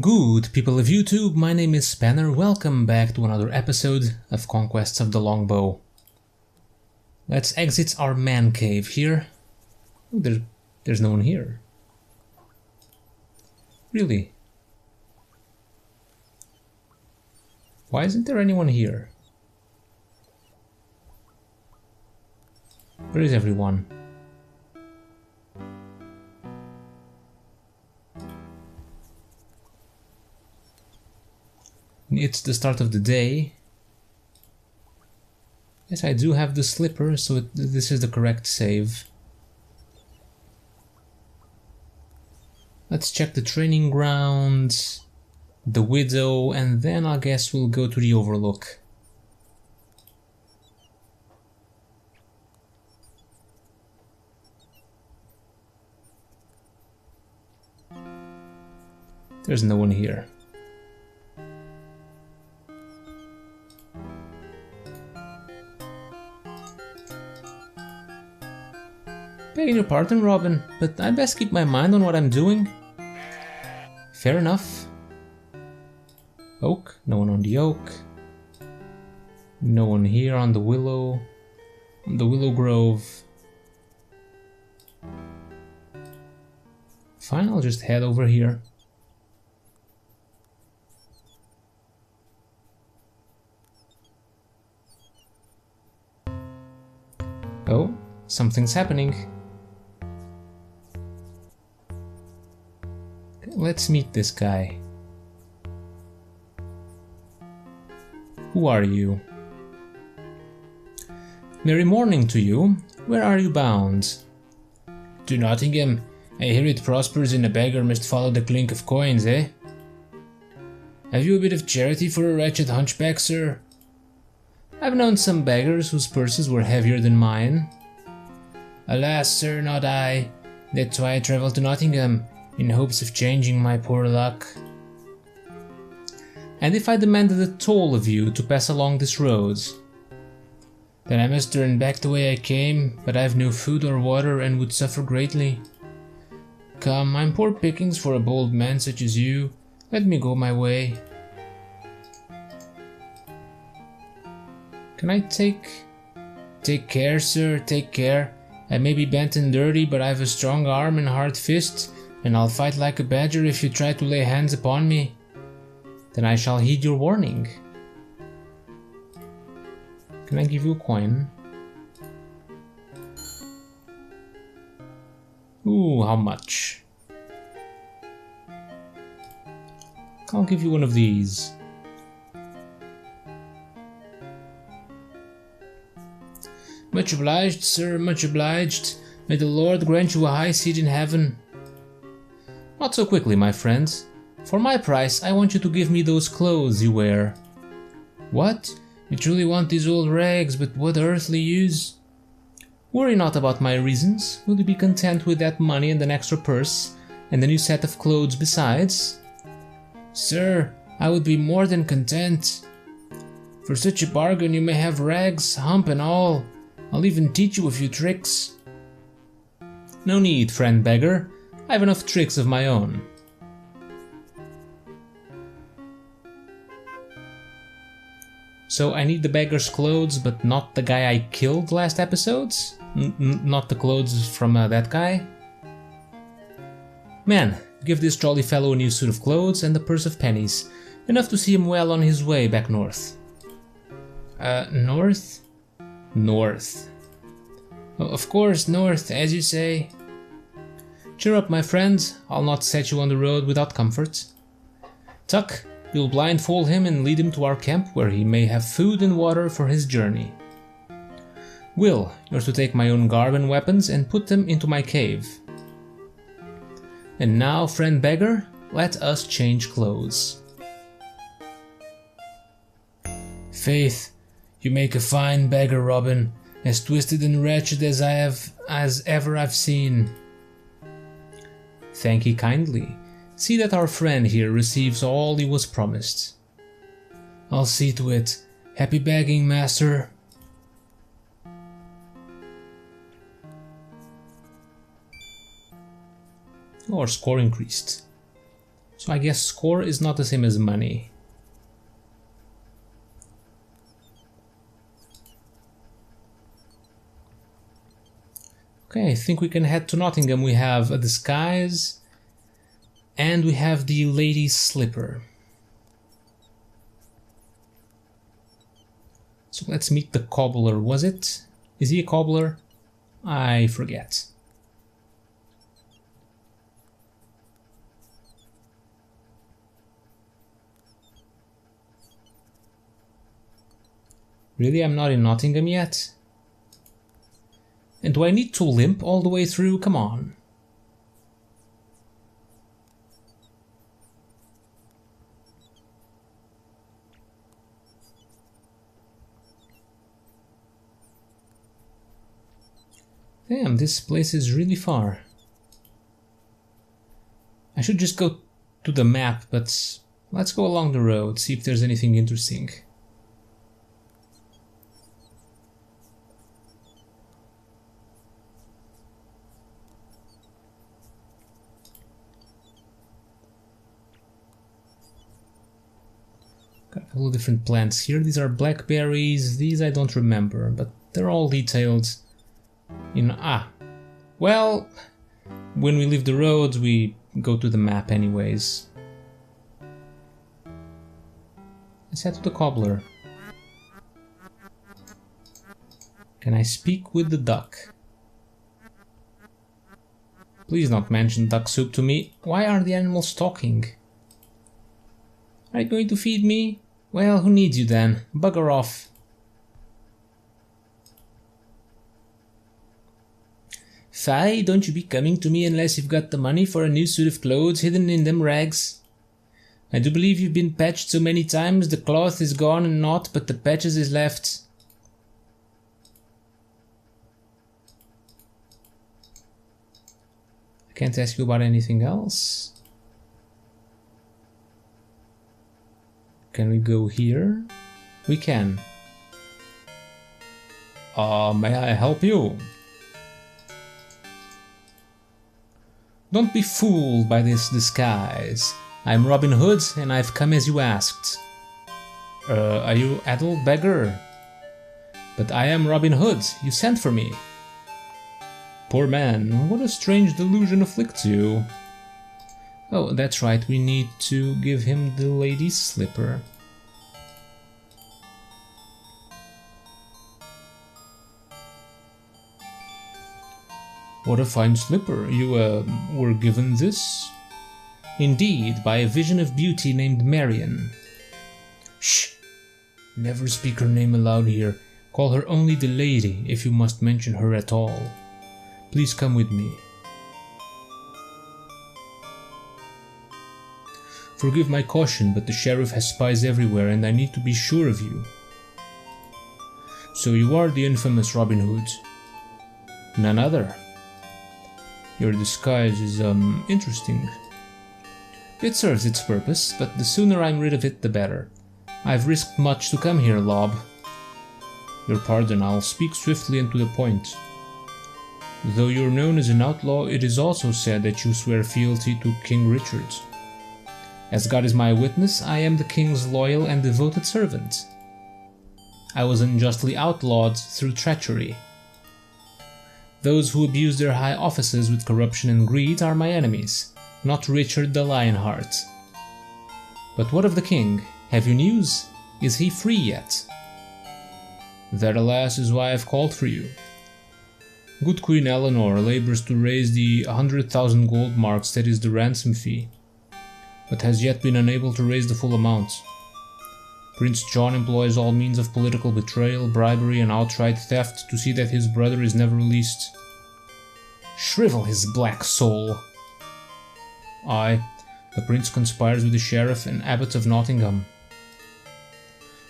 Good people of YouTube, my name is Spanner, welcome back to another episode of Conquests of the Longbow. Let's exit our man cave here. There's no one here. Really? Why isn't there anyone here? Where is everyone? It's the start of the day. Yes, I do have the slipper, so this is the correct save. Let's check the training ground, the widow, and then I guess we'll go to the overlook. There's no one here. Begging your pardon, Robin, but I best keep my mind on what I'm doing. Fair enough. Oak, no one on the oak. No one here on the willow. On the willow grove. Fine, I'll just head over here. Oh, something's happening. Let's meet this guy. Who are you? Merry morning to you. Where are you bound? To Nottingham. I hear it prospers and a beggar must follow the clink of coins, eh? Have you a bit of charity for a wretched hunchback, sir? I've known some beggars whose purses were heavier than mine. Alas, sir, not I. That's why I travel to Nottingham, in hopes of changing my poor luck. And if I demanded a toll of you to pass along this road? Then I must turn back the way I came, but I've no food or water and would suffer greatly. Come, I'm poor pickings for a bold man such as you. Let me go my way. Can I take... Take care, sir, take care. I may be bent and dirty, but I've a strong arm and hard fist, and I'll fight like a badger if you try to lay hands upon me. Then I shall heed your warning. Can I give you a coin? Ooh, how much? I'll give you one of these. Much obliged, sir, much obliged. May the Lord grant you a high seat in heaven. Not so quickly, my friend. For my price, I want you to give me those clothes you wear. What? You truly want these old rags, but what earthly use? Worry not about my reasons. Will you be content with that money and an extra purse, and a new set of clothes besides? Sir, I would be more than content. For such a bargain you may have rags, hump and all. I'll even teach you a few tricks. No need, friend beggar. I have enough tricks of my own. So I need the beggar's clothes, but not the guy I killed last episode? Not the clothes from that guy? Man, give this jolly fellow a new suit of clothes and a purse of pennies, enough to see him well on his way back north. North? North. Oh, of course, north, as you say. Cheer up, my friend, I'll not set you on the road without comfort. Tuck, you'll blindfold him and lead him to our camp where he may have food and water for his journey. Will, you're to take my own garb and weapons and put them into my cave. And now, friend beggar, let us change clothes. Faith, you make a fine beggar, Robin, as twisted and wretched as ever I've seen. Thank ye kindly. See that our friend here receives all he was promised. I'll see to it. Happy begging, master. Our score increased. So I guess score is not the same as money. Okay, I think we can head to Nottingham. We have a disguise and we have the lady's slipper. So let's meet the cobbler. Was it? Is he a cobbler? I forget. Really? I'm not in Nottingham yet? And do I need to limp all the way through? Come on. Damn, this place is really far. I should just go to the map, but let's go along the road, see if there's anything interesting. Got a couple of different plants here. These are blackberries. These I don't remember, but they're all detailed in... well, when we leave the road, we go to the map anyways. Let's head to the cobbler. Can I speak with the duck? Please not mention duck soup to me. Why are the animals talking? Are you going to feed me? Well, who needs you then? Bugger off. Fie, don't you be coming to me unless you've got the money for a new suit of clothes hidden in them rags. I do believe you've been patched so many times the cloth is gone and naught but the patches is left. I can't ask you about anything else. Can we go here? We can. May I help you? Don't be fooled by this disguise. I'm Robin Hood and I've come as you asked. Are you adult beggar? But I am Robin Hood. You sent for me. Poor man, what a strange delusion afflicts you. Oh, that's right, we need to give him the lady's slipper. What a fine slipper. You, were given this? Indeed, by a vision of beauty named Marion. Shh! Never speak her name aloud here. Call her only the lady, if you must mention her at all. Please come with me. Forgive my caution, but the sheriff has spies everywhere and I need to be sure of you. So you are the infamous Robin Hood? None other. Your disguise is, interesting. It serves its purpose, but the sooner I'm rid of it, the better. I've risked much to come here, Lob. Your pardon, I'll speak swiftly and to the point. Though you're known as an outlaw, it is also said that you swear fealty to King Richard. As God is my witness, I am the king's loyal and devoted servant. I was unjustly outlawed through treachery. Those who abuse their high offices with corruption and greed are my enemies, not Richard the Lionheart. But what of the king? Have you news? Is he free yet? That, alas, is why I've called for you. Good Queen Eleanor labors to raise the 100,000 gold marks that is the ransom fee, but has yet been unable to raise the full amount. Prince John employs all means of political betrayal, bribery and outright theft to see that his brother is never released. Shrivel his black soul! Aye, the prince conspires with the sheriff and abbot of Nottingham.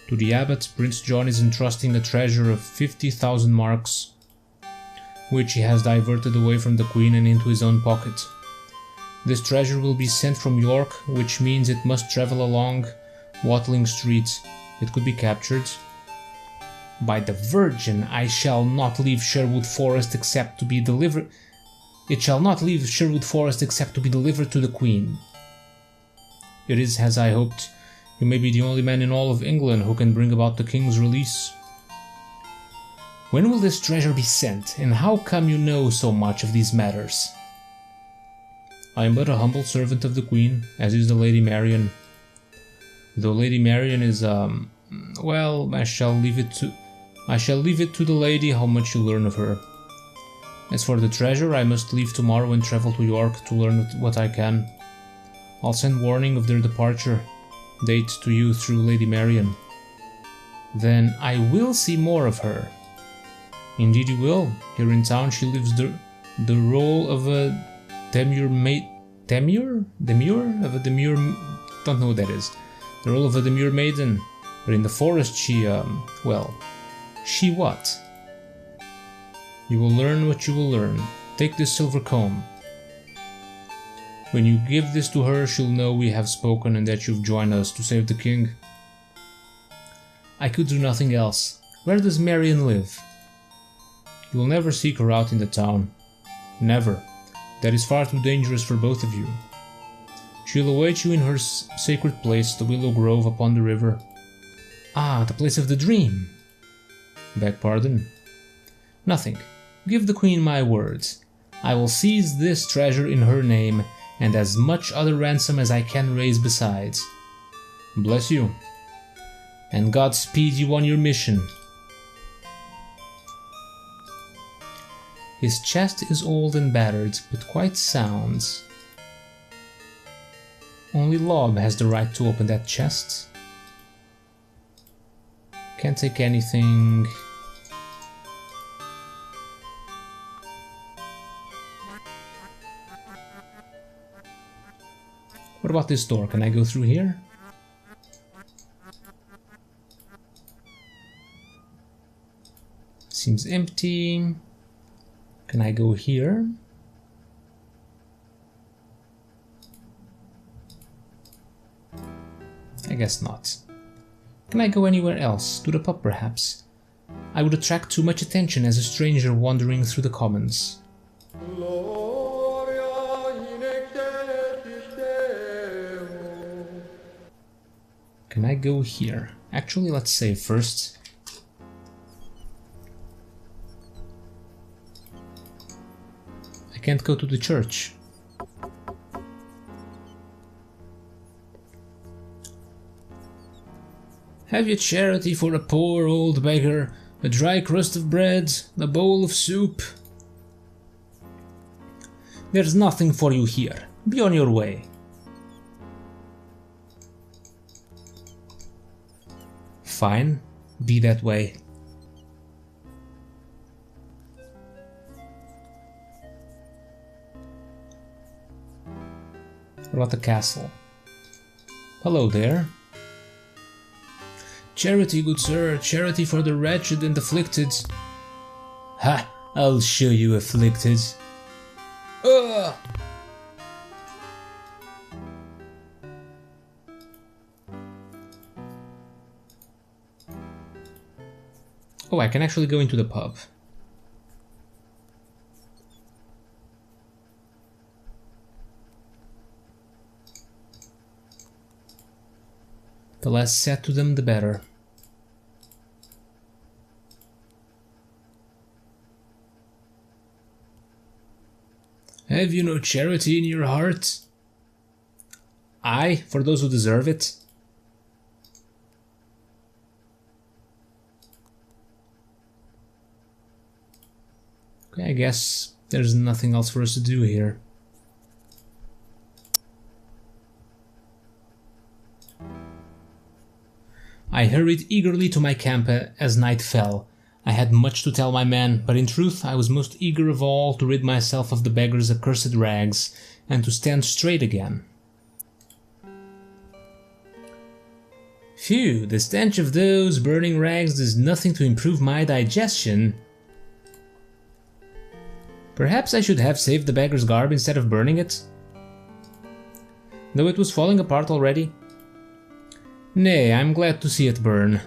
To the abbot, Prince John is entrusting a treasure of 50,000 marks, which he has diverted away from the Queen and into his own pocket. This treasure will be sent from York, which means it must travel along Watling Street. It could be captured. By the Virgin, I shall not leave Sherwood Forest except to be delivered. It shall not leave Sherwood Forest except to be delivered to the Queen. it is as I hoped. You may be the only man in all of England who can bring about the king's release. When will this treasure be sent, and how come you know so much of these matters? I am but a humble servant of the Queen, as is the Lady Marian. Though Lady Marian is, well, I shall leave it to the lady how much you learn of her. As for the treasure, I must leave tomorrow and travel to York to learn what I can. I'll send warning of their departure date to you through Lady Marian. Then I will see more of her. Indeed you will. Here in town she lives the role of a demure don't know what that is. The role of a demure maiden. But in the forest she, well, she what? You will learn what you will learn. Take this silver comb. When you give this to her, she'll know we have spoken and that you've joined us to save the king. I could do nothing else. Where does Marian live? You will never seek her out in the town. Never. That is far too dangerous for both of you. She'll await you in her sacred place, the Willow Grove upon the river. Ah, the place of the dream. Beg pardon? Nothing. Give the Queen my words. I will seize this treasure in her name, and as much other ransom as I can raise besides. Bless you. And God speed you on your mission. His chest is old and battered, but quite sound. Only Lob has the right to open that chest. Can't take anything. What about this door? Can I go through here? Seems empty. Can I go here? I guess not. Can I go anywhere else? To the pub, perhaps? I would attract too much attention as a stranger wandering through the commons. Can I go here? Actually, let's save first. I can't go to the church. Have you charity for a poor old beggar, a dry crust of bread, a bowl of soup? There's nothing for you here. Be on your way. Fine, be that way. What about the castle? Hello there. Charity, good sir, charity for the wretched and afflicted. Ha! I'll show you afflicted. Ugh! Oh, I can actually go into the pub. The less said to them, the better. Have you no charity in your heart? Aye, for those who deserve it. Okay, I guess there's nothing else for us to do here. I hurried eagerly to my camp as night fell. I had much to tell my men, but in truth I was most eager of all to rid myself of the beggar's accursed rags, and to stand straight again. Phew, the stench of those burning rags does nothing to improve my digestion. Perhaps I should have saved the beggar's garb instead of burning it, though it was falling apart already. Nay, I'm glad to see it burn.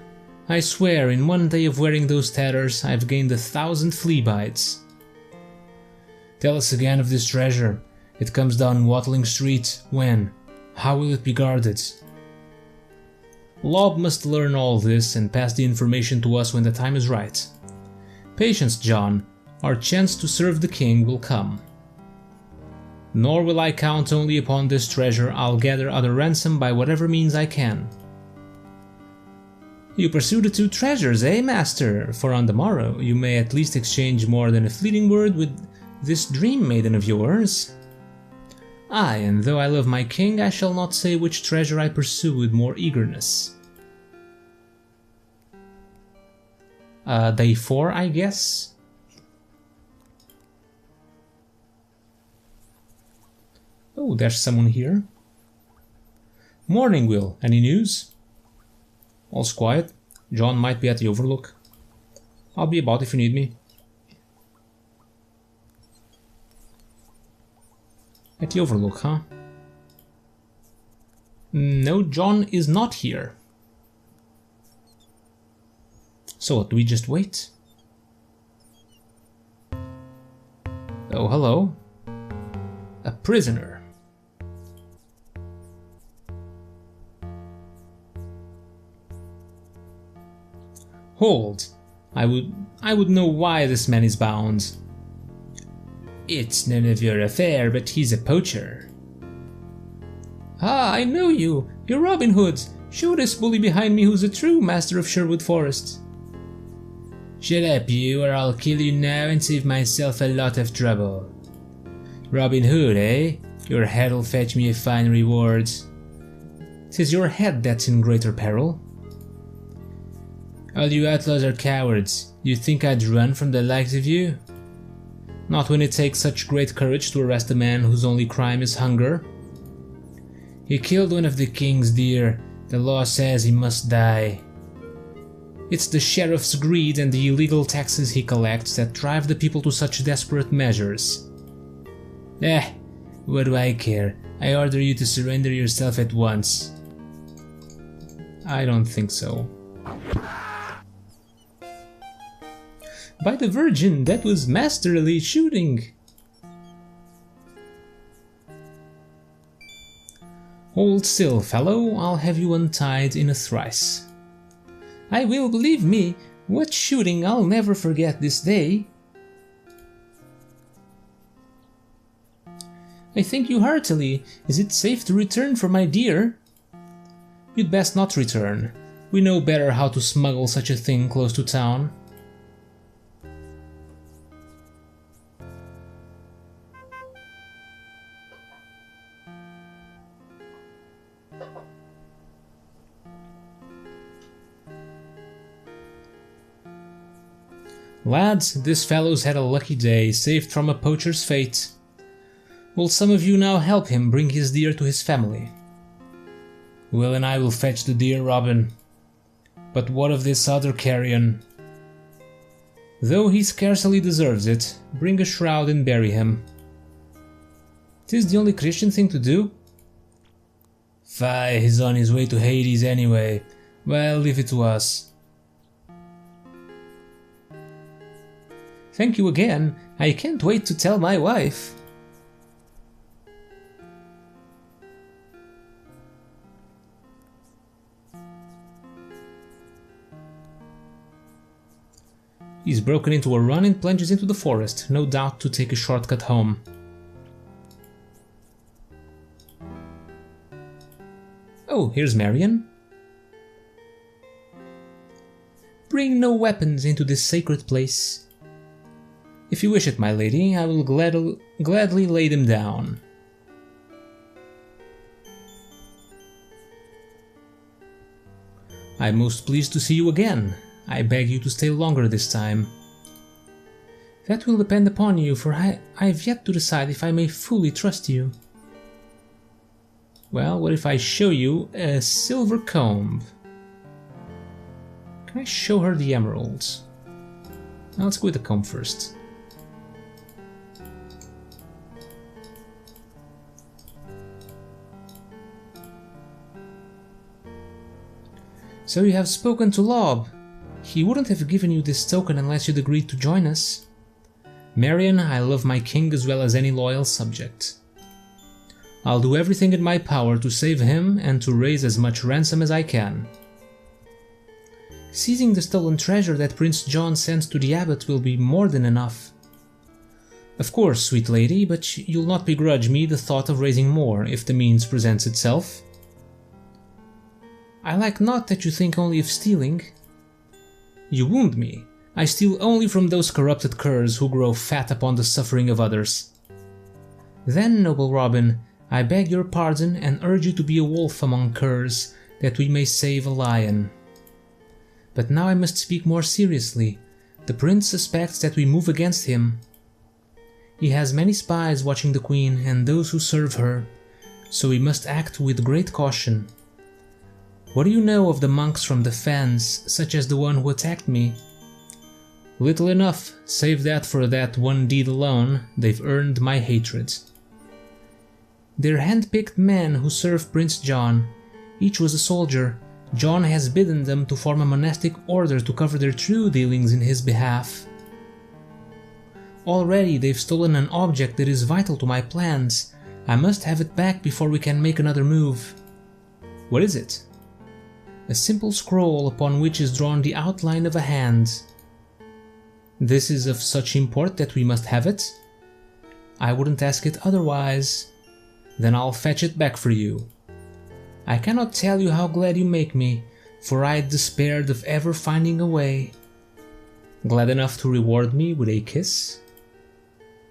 I swear, in one day of wearing those tatters, I've gained 1,000 flea bites. Tell us again of this treasure. It comes down Watling Street. When? How will it be guarded? Lob must learn all this and pass the information to us when the time is right. Patience, John. Our chance to serve the king will come. Nor will I count only upon this treasure. I'll gather other ransom by whatever means I can. You pursue the 2 treasures, eh, master? For on the morrow you may at least exchange more than a fleeting word with this dream maiden of yours. Aye, and though I love my king, I shall not say which treasure I pursue with more eagerness. Day 4, I guess? Oh, there's someone here. Morning, Will. Any news? All's quiet. John might be at the Overlook. I'll be about if you need me. At the Overlook, huh? No, John is not here. So what, do we just wait? Oh, hello. A prisoner. Hold. I would know why this man is bound. It's none of your affair, but he's a poacher. Ah, I know you. You're Robin Hood. Show this bully behind me who's a true master of Sherwood Forest. Shut up, you, or I'll kill you now and save myself a lot of trouble. Robin Hood, eh? Your head'll fetch me a fine reward. 'Tis your head that's in greater peril. All you outlaws are cowards. You think I'd run from the likes of you? Not when it takes such great courage to arrest a man whose only crime is hunger. He killed one of the king's deer. The law says he must die. It's the sheriff's greed and the illegal taxes he collects that drive the people to such desperate measures. What do I care? I order you to surrender yourself at once. I don't think so. By the Virgin, that was masterly shooting! Hold still, fellow, I'll have you untied in a trice. I will, believe me. What shooting, I'll never forget this day. I thank you heartily. Is it safe to return for my dear? You'd best not return. We know better how to smuggle such a thing close to town. Lads, this fellow's had a lucky day, saved from a poacher's fate. Will some of you now help him bring his deer to his family? Will and I will fetch the deer, Robin. But what of this other carrion? Though he scarcely deserves it, bring a shroud and bury him. 'Tis the only Christian thing to do. Fie, he's on his way to Hades anyway. Well, leave it to us. Thank you again. I can't wait to tell my wife. He's broken into a run and plunges into the forest, no doubt to take a shortcut home. Oh, here's Marion. Bring no weapons into this sacred place. If you wish it, my lady, I will gladly lay them down. I'm most pleased to see you again. I beg you to stay longer this time. That will depend upon you, for I've yet to decide if I may fully trust you. Well, what if I show you a silver comb? Can I show her the emeralds? Now let's go with the comb first. So you have spoken to Lob. He wouldn't have given you this token unless you'd agreed to join us. Marion, I love my king as well as any loyal subject. I'll do everything in my power to save him and to raise as much ransom as I can. Seizing the stolen treasure that Prince John sent to the abbot will be more than enough. Of course, sweet lady, but you'll not begrudge me the thought of raising more if the means presents itself. I like not that you think only of stealing. You wound me. I steal only from those corrupted curs who grow fat upon the suffering of others. Then, noble Robin, I beg your pardon and urge you to be a wolf among curs, that we may save a lion. But now I must speak more seriously. The prince suspects that we move against him. He has many spies watching the queen and those who serve her, so we must act with great caution. What do you know of the monks from the fens, such as the one who attacked me? Little enough, save that for that one deed alone, they've earned my hatred. They're hand-picked men who serve Prince John. Each was a soldier. John has bidden them to form a monastic order to cover their true dealings in his behalf. Already they've stolen an object that is vital to my plans. I must have it back before we can make another move. What is it? A simple scroll upon which is drawn the outline of a hand. This is of such import that we must have it? I wouldn't ask it otherwise. Then I'll fetch it back for you. I cannot tell you how glad you make me, for I despaired of ever finding a way. Glad enough to reward me with a kiss?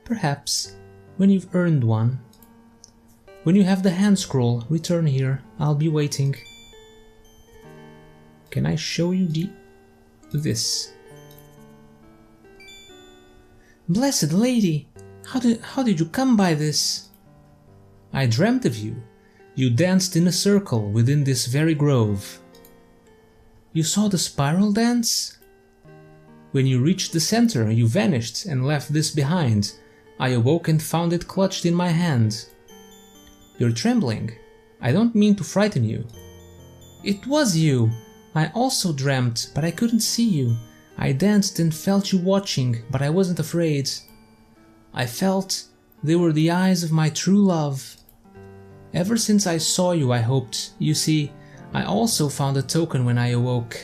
Perhaps, when you've earned one. When you have the hand scroll, return here. I'll be waiting. Can I show you this? Blessed lady, how did you come by this? I dreamt of you. You danced in a circle within this very grove. You saw the spiral dance? When you reached the center, you vanished and left this behind. I awoke and found it clutched in my hand. You're trembling. I don't mean to frighten you. It was you! I also dreamt, but I couldn't see you. I danced and felt you watching, but I wasn't afraid. I felt they were the eyes of my true love. Ever since I saw you, I hoped. You see, I also found a token when I awoke.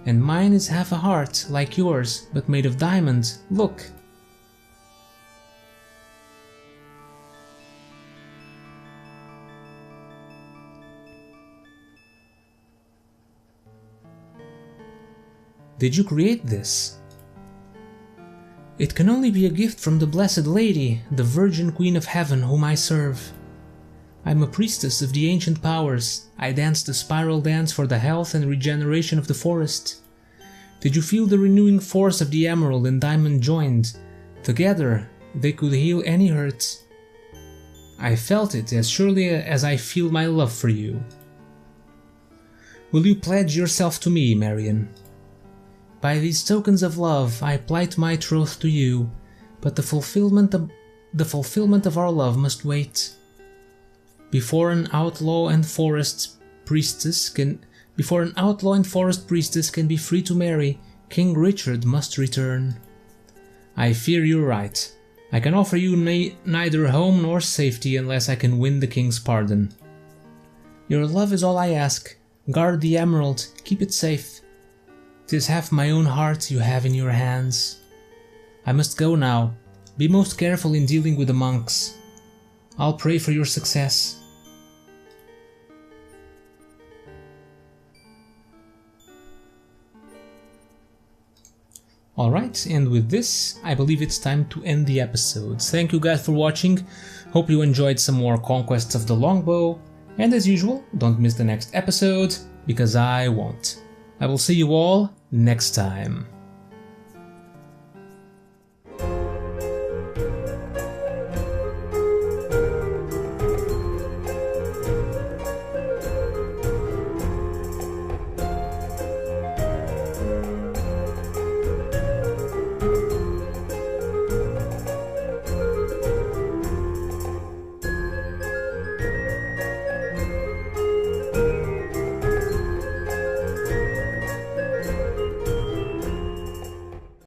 And mine is half a heart, like yours, but made of diamond. Look! Did you create this? It can only be a gift from the Blessed Lady, the Virgin Queen of Heaven whom I serve. I'm a priestess of the ancient powers. I dance the spiral dance for the health and regeneration of the forest. Did you feel the renewing force of the emerald and diamond joined? Together, they could heal any hurt. I felt it as surely as I feel my love for you. Will you pledge yourself to me, Marion? By these tokens of love, I plight my troth to you, but the fulfillment of our love must wait. Before an outlaw and forest priestess can be free to marry, King Richard must return. I fear you're right. I can offer you neither home nor safety unless I can win the king's pardon. Your love is all I ask. Guard the emerald, keep it safe. 'Tis half my own heart you have in your hands. I must go now. Be most careful in dealing with the monks. I'll pray for your success. Alright, and with this, I believe it's time to end the episode. Thank you guys for watching. Hope you enjoyed some more Conquests of the Longbow. And as usual, don't miss the next episode, because I won't. I will see you all next time.